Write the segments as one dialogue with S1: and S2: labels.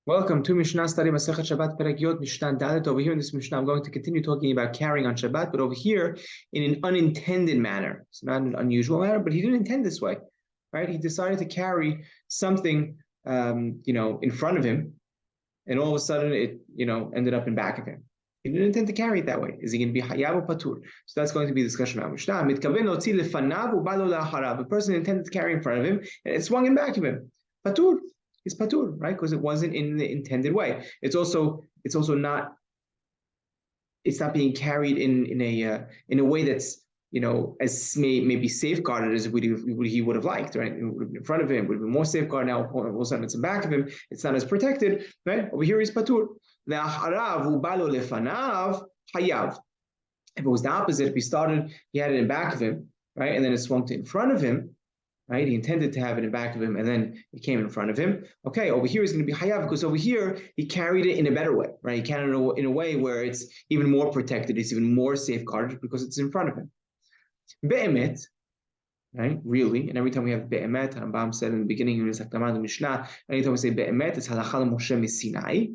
S1: Welcome to Mishna study Masechet Shabbat Perek Yod Mishnah Dalet. Over here in this Mishnah, I'm going to continue talking about carrying on Shabbat, but over here in an unintended manner. It's not an unusual manner, but he didn't intend this way, right? He decided to carry something, in front of him, and all of a sudden it, ended up in back of him. He didn't intend to carry it that way. Is he going to be hayav or patur? So that's going to be a discussion about Mishnah. A person intended to carry in front of him, and it swung in back of him. Patur. Is patur, right? Because it wasn't in the intended way. It's also not. It's not being carried in a way that's as maybe safeguarded as he would have liked, right? It would have been in front of him, it would have been more safeguarded. Now all of a sudden it's in back of him. It's not as protected, right? Over here is patur. Hayav. If it was the opposite, if he had it in back of him, right, and then it swung to in front of him. Right, he intended to have it in back of him, and then it came in front of him. Okay, over here is going to be hayav because over here he carried it in a better way, right? He carried it in a way where it's even more protected, it's even more safeguarded because it's in front of him. Be'emet, right? Really, and every time we have be'emet, Rambam said in the beginning of the Mishnah, anytime we say be'emet, it's halacha Moshe misinai.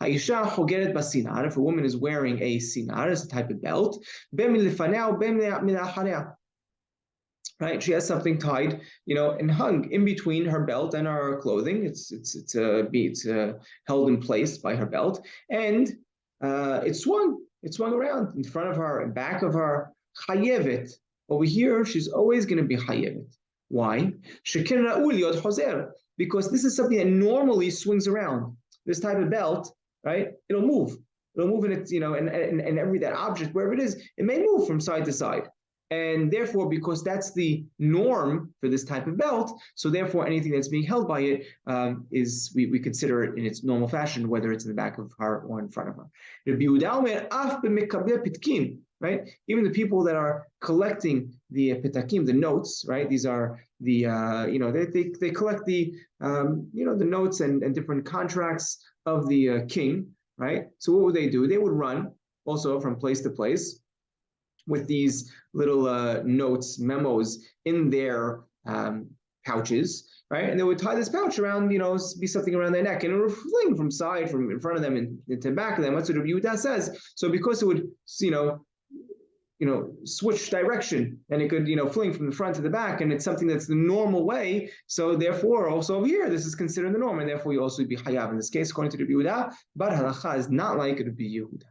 S1: Ha'isha chogeret basinar. If a woman is wearing a sinar, it's a type of belt, be'milifanea, be'milacharea. Right, she has something tied, and hung in between her belt and her clothing. It's held in place by her belt, and it swung around in front of her and back of her. Chayevet. Over here, she's always going to be chayevet. Why? Because this is something that normally swings around. This type of belt, right? It'll move. It'll move in its, and every that object, wherever it is, it may move from side to side. And therefore, because that's the norm for this type of belt, so therefore anything that's being held by it we consider it in its normal fashion, whether it's in the back of her or in front of her. Right? Even the people that are collecting the pitakim, the notes, right? These are the they collect the the notes and different contracts of the king, right? So what would they do? They would run also from place to place with these little notes, memos in their pouches, right? And they would tie this pouch around, be something around their neck, and it would fling from in front of them and into the back of them. That's what Rabbi Yehuda says. So because it would, switch direction, and it could, fling from the front to the back, and it's something that's the normal way. So therefore, also over here, this is considered the norm, and therefore you also be hayav in this case, according to Rabbi Yehuda. But halacha is not like Rabbi Yehuda.